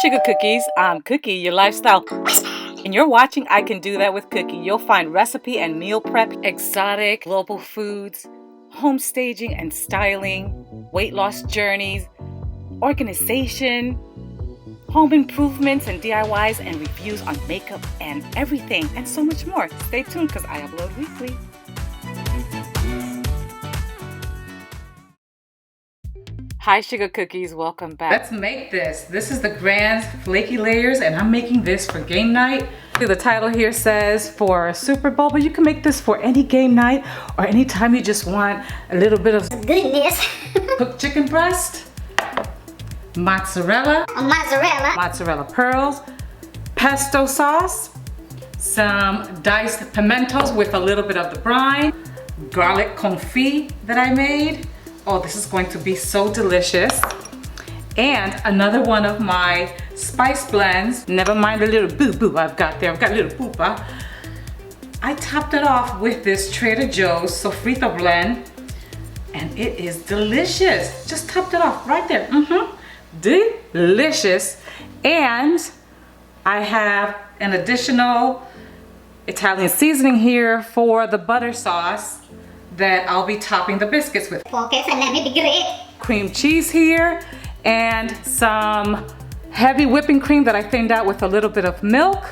Sugar Cookies. I'm Cookie, your lifestyle. And you're watching I Can Do That with Cookie. You'll find recipe and meal prep, exotic, global foods, home staging and styling, weight loss journeys, organization, home improvements and DIYs, and reviews on makeup and everything, and so much more. Stay tuned because I upload weekly. Hi Sugar Cookies, welcome back. Let's make this. This is the Grand Flaky Layers and I'm making this for game night. The title here says for Super Bowl, but you can make this for any game night or anytime you just want a little bit of goodness. Cooked chicken breast, mozzarella pearls, pesto sauce, some diced pimentos with a little bit of the brine, garlic confit that I made. Oh, this is going to be so delicious. And another one of my spice blends. Never mind the little boo-boo I've got there. I've got a little poopa. I topped it off with this Trader Joe's sofrito blend. And it is delicious. Just topped it off right there. Delicious. And I have an additional Italian seasoning here for the butter sauce that I'll be topping the biscuits with. Okay, so let me be great. Cream cheese here and some heavy whipping cream that I thinned out with a little bit of milk.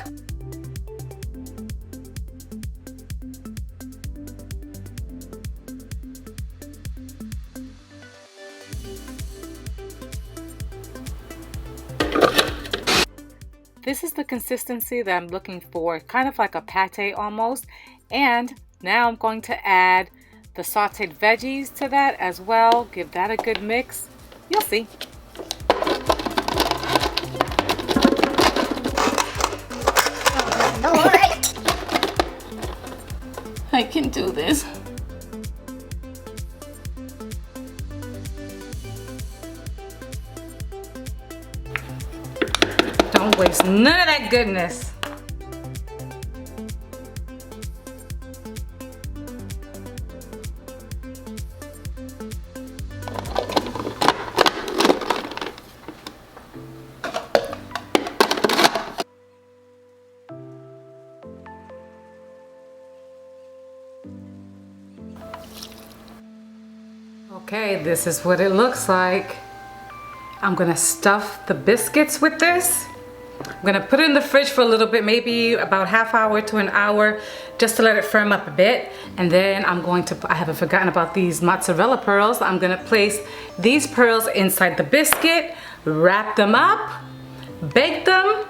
This is the consistency that I'm looking for, kind of like a pate almost. And now I'm going to add the sauteed veggies to that as well. Give that a good mix. You'll see. I can do this. Don't waste none of that goodness. Okay, this is what it looks like. I'm gonna stuff the biscuits with this. I'm gonna put it in the fridge for a little bit, maybe about half hour to an hour, just to let it firm up a bit. And then I'm going to, I haven't forgotten about these mozzarella pearls. I'm gonna place these pearls inside the biscuit, wrap them up, bake them,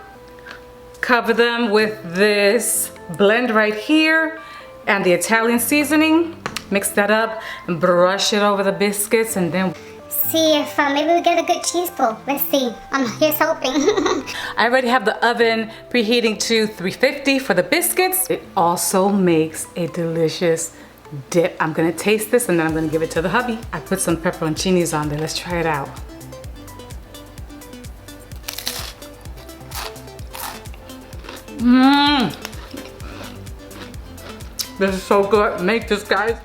cover them with this blend right here and the Italian seasoning. Mix that up and brush it over the biscuits, and then see if maybe we get a good cheese pull. Let's see. I'm here's hoping. I already have the oven preheating to 350 for the biscuits. It also makes a delicious dip. I'm gonna taste this and then I'm gonna give it to the hubby. I put some pepperoncinis on there. Let's try it out. This is so good. Make this, guys.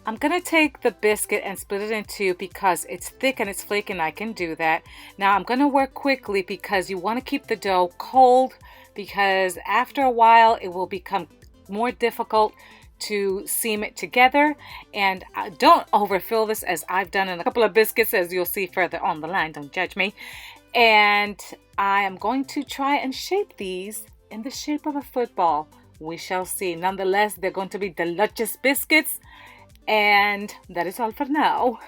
I'm gonna take the biscuit and split it in two because it's thick and it's flaky and I can do that. Now I'm gonna work quickly because you wanna keep the dough cold, because after a while it will become more difficult to seam it together. And don't overfill this, as I've done in a couple of biscuits, as you'll see further on the line. Don't judge me. And I am going to try and shape these in the shape of a football. We shall see. Nonetheless, they're going to be delicious biscuits. And that is all for now.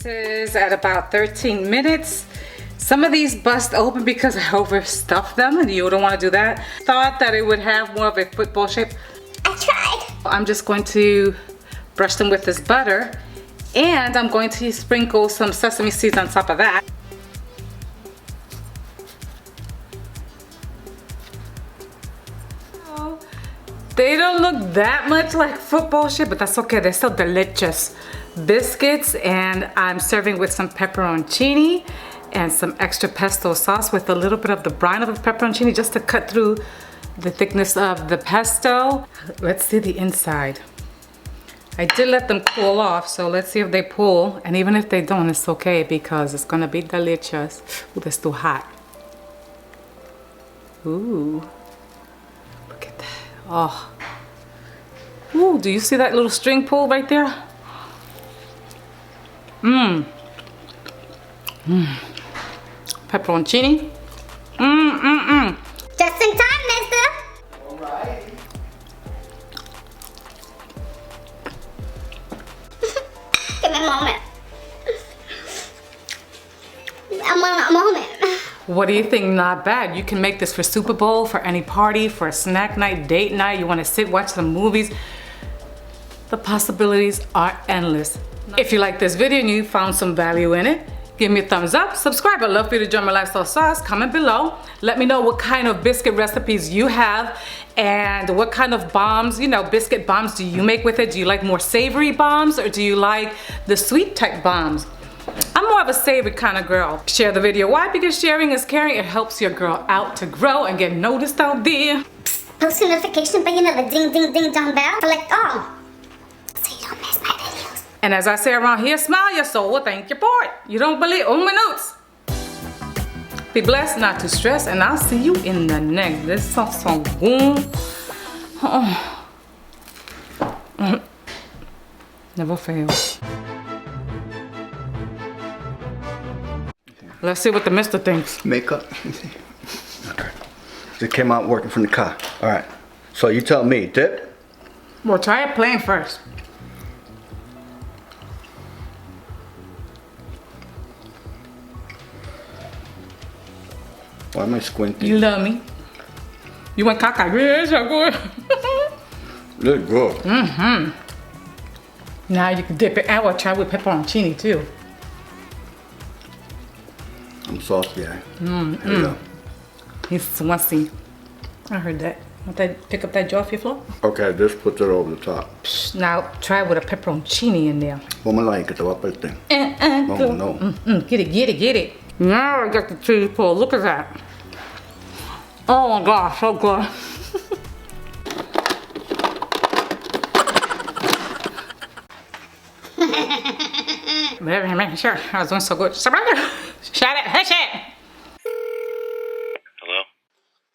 This is at about 13 minutes. Some of these bust open because I overstuffed them and you don't want to do that. Thought that it would have more of a football shape. I tried. I'm just going to brush them with this butter and I'm going to sprinkle some sesame seeds on top of that. They don't look that much like football shape, but that's okay. They're still delicious. Biscuits, and I'm serving with some pepperoncini and some extra pesto sauce with a little bit of the brine of the pepperoncini just to cut through the thickness of the pesto. Let's see the inside. I did let them cool off, so let's see if they pull. And even if they don't, it's okay because it's gonna be delicious. Ooh, that's too hot. Ooh, look at that. Oh. Ooh, do you see that little string pull right there? Mmm. Mmm. Pepperoncini. Mmm, mmm, mmm. Just in time, mister. All right. Give me a moment. I want a moment. What do you think? Not bad. You can make this for Super Bowl, for any party, for a snack night, date night. You want to sit, watch some movies. The possibilities are endless. If you like this video and you found some value in it, give me a thumbs up, subscribe. I'd love for you to join my lifestyle sauce. Comment below. Let me know what kind of biscuit recipes you have and what kind of bombs, you know, biscuit bombs do you make with it? Do you like more savory bombs or do you like the sweet type bombs? I'm more of a savory kind of girl. Share the video. Why? Because sharing is caring. It helps your girl out to grow and get noticed out there. Post notification button of the ding ding ding dong bell. Select all. So you don't miss my videos. And as I say around here, smile your soul. Thank you for it. You don't believe? 1 minute. Be blessed, not to stress, and I'll see you in the next. This sauce so good. Oh. Never fails. Let's see what the mister thinks. Makeup. Okay. It came out working from the car. All right. So you tell me, dip? Well, try it plain first. Why am I squinting? You love me. You want caca? Yeah, so good. Look good. Mm-hmm. Now you can dip it. I will try with pepperoncini too. I'm saucy, yeah. Mm-hmm. He's swassy. I heard that. Want that? Pick up that jar off your floor? Okay, just put it over the top. Now try with a pepperoncini in there. Malay ka ito, apel thing. Go. No. Get it, get it, get it. Now I got the cheese pull. Look at that. Oh my gosh, so good. Sure, I was doing so good. Shut it, hush it. Hello?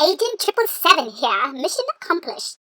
Agent 777 here. Mission accomplished.